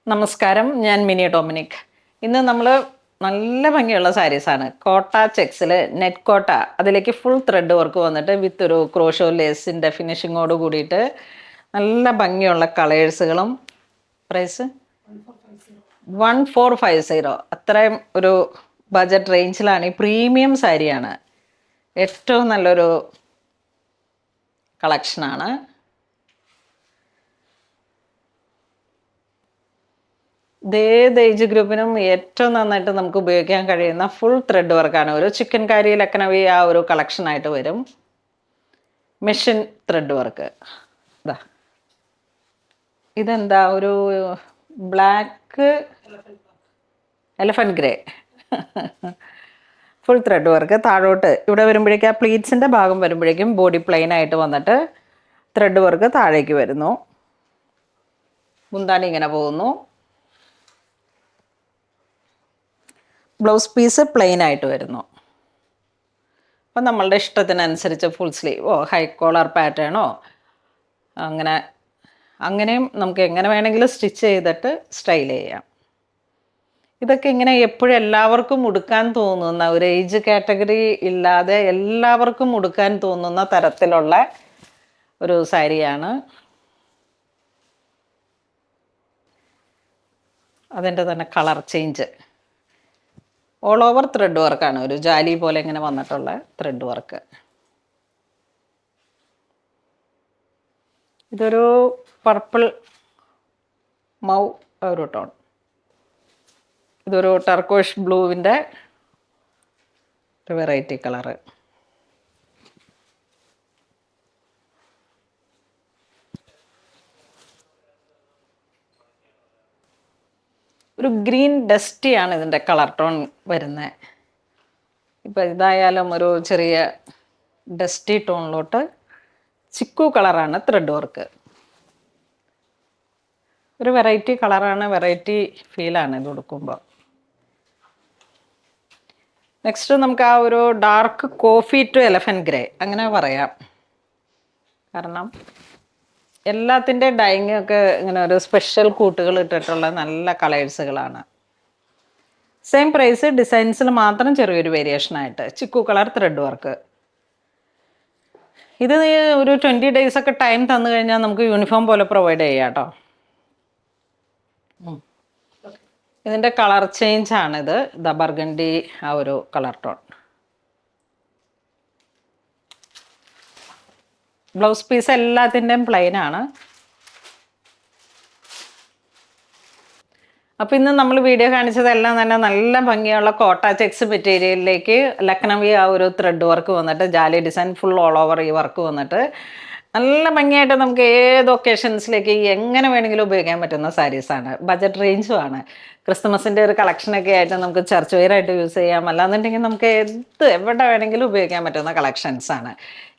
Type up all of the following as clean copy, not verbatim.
നമസ്കാരം, ഞാൻ mini Dominic. ഇന്ന് നമ്മൾ നല്ല ഭംഗിയുള്ള സാരീസാണ്. കോട്ട ചെക്സിൽ നെറ്റ് കോട്ട, അതിലേക്ക് ഫുൾ ത്രെഡ് വർക്ക് വന്നിട്ട് വിത്ത് ഒരു ക്രോഷോ ലേസിൻ്റെ ഫിനിഷിങ്ങോട് കൂടിയിട്ട് നല്ല ഭംഗിയുള്ള കളേഴ്സുകളും. പ്രൈസ് 1450. അത്രയും ഒരു ബജറ്റ് റേഞ്ചിലാണ്. ഈ പ്രീമിയം സാരിയാണ്. ഏറ്റവും നല്ലൊരു കളക്ഷനാണ്. ഏത് ഏജ് ഗ്രൂപ്പിനും ഏറ്റവും നന്നായിട്ട് നമുക്ക് ഉപയോഗിക്കാൻ കഴിയുന്ന ഫുൾ ത്രെഡ് വർക്കാണ്. ഒരു ചിക്കൻ കാരി ലക്നവി ആ ഒരു കളക്ഷനായിട്ട് വരും. Machine thread work. ഇതാ ഇതെന്താ ഒരു black elephant grey full thread work. താഴോട്ട് ഇവിടെ വരുമ്പോഴേക്കും ആ പ്ലീറ്റ്സിൻ്റെ ഭാഗം വരുമ്പോഴേക്കും ബോഡി പ്ലെയിൻ ആയിട്ട് വന്നിട്ട് ത്രെഡ് വർക്ക് താഴേക്ക് വരുന്നു. മുന്താണി ഇങ്ങനെ പോകുന്നു. ബ്ലൗസ് പീസ് പ്ലെയിൻ ആയിട്ട് വരുന്നു. അപ്പം നമ്മളുടെ ഇഷ്ടത്തിനനുസരിച്ച് ഫുൾ സ്ലീവോ ഹൈ കോളർ പാറ്റേണോ അങ്ങനെയും നമുക്ക് എങ്ങനെ വേണമെങ്കിലും സ്റ്റിച്ച് ചെയ്തിട്ട് സ്റ്റൈൽ ചെയ്യാം. ഇതൊക്കെ ഇങ്ങനെ എപ്പോഴും എല്ലാവർക്കും ഉടുക്കാൻ തോന്നുന്ന, ഒരു ഏജ് കാറ്റഗറി ഇല്ലാതെ എല്ലാവർക്കും ഉടുക്കാൻ തോന്നുന്ന തരത്തിലുള്ള ഒരു സാരിയാണ്. അതിൻ്റെ തന്നെ colour change all over thread വർക്കാണ്. ഒരു ജാലി പോലെ ഇങ്ങനെ വന്നിട്ടുള്ള ത്രെഡ് വർക്ക്. ഇതൊരു പർപ്പിൾ മൗ ഒരു ടോൺ. ഇതൊരു ടർക്കോഷ് ബ്ലൂവിൻ്റെ ഒരു വെറൈറ്റി കളറ്. ഒരു ഗ്രീൻ ഡസ്റ്റിയാണ് ഇതിൻ്റെ കളർ ടോൺ വരുന്നത്. ഇപ്പം ഇതായാലും ഒരു ചെറിയ ഡസ്റ്റി ടോണിലോട്ട് ചിക്കു കളറാണ് ത്രെഡ് വർക്ക്. ഒരു വെറൈറ്റി കളറാണ്, വെറൈറ്റി ഫീലാണ് ഇത് കൊടുക്കുമ്പോൾ. നെക്സ്റ്റ് നമുക്ക് ആ ഒരു dark coffee to elephant grey അങ്ങനെ പറയാം. കാരണം എല്ലാത്തിൻ്റെ ഡൈയിങ് ഒക്കെ ഇങ്ങനെ ഒരു സ്പെഷ്യൽ കൂട്ടുകൾ ഇട്ടിട്ടുള്ള നല്ല കളേഴ്സുകളാണ്. സെയിം പ്രൈസ്, ഡിസൈൻസിൽ മാത്രം ചെറിയൊരു വേരിയേഷനായിട്ട് ചിക്കു കളർ ത്രെഡ് വർക്ക്. ഇത് ഒരു 20 days ഒക്കെ ടൈം തന്നു കഴിഞ്ഞാൽ നമുക്ക് യൂണിഫോം പോലെ പ്രൊവൈഡ് ചെയ്യാം കേട്ടോ. ഇതിൻ്റെ കളർ ചേഞ്ച് ആണിത്. ദ ബർഗണ്ടി ആ ഒരു കളർ ടോൺ. ബ്ലൗസ് പീസ് എല്ലാത്തിൻ്റെയും പ്ലെയിൻ ആണ്. അപ്പോൾ ഇന്ന് നമ്മൾ വീഡിയോ കാണിച്ചതെല്ലാം തന്നെ നല്ല ഭംഗിയുള്ള കോട്ട ചെക്സ് മെറ്റീരിയലിലേക്ക് ലക്നവി ആ ഒരു ത്രെഡ് വർക്ക് വന്നിട്ട് jali design full all over ഈ വർക്ക് വന്നിട്ട് നല്ല ഭംഗിയായിട്ട് നമുക്ക് ഏത് ഒക്കേഷൻസിലേക്ക് എങ്ങനെ വേണമെങ്കിലും ഉപയോഗിക്കാൻ പറ്റുന്ന സാരീസാണ്. ബജറ്റ് റേഞ്ചുമാണ്. ക്രിസ്മസിൻ്റെ ഒരു കളക്ഷനൊക്കെ ആയിട്ട് നമുക്ക് ചർച്ച് വെയറായിട്ട് യൂസ് ചെയ്യാം. അല്ലാന്നുണ്ടെങ്കിൽ നമുക്ക് എവിടെ വേണമെങ്കിലും ഉപയോഗിക്കാൻ പറ്റുന്ന കളക്ഷൻസാണ്.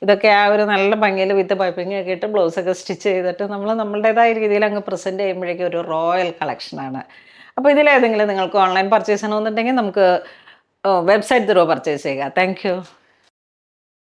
ഇതൊക്കെ ആ ഒരു നല്ല ഭംഗിയിൽ വിത്ത് പൈപ്പിംഗ് ഒക്കെ ഇട്ട് ബ്ലൗസൊക്കെ സ്റ്റിച്ച് ചെയ്തിട്ട് നമ്മൾ നമ്മളുടേതായ രീതിയിൽ അങ്ങ് പ്രസൻറ്റ് ചെയ്യുമ്പോഴേക്കും ഒരു റോയൽ കളക്ഷനാണ്. അപ്പോൾ ഇതിലേതെങ്കിലും നിങ്ങൾക്ക് ഓൺലൈൻ പർച്ചേസ് ചെയ്യണമെന്നുണ്ടെങ്കിൽ നമുക്ക് വെബ്സൈറ്റ് ത്രൂ പർച്ചേസ് ചെയ്യുക. Thank you.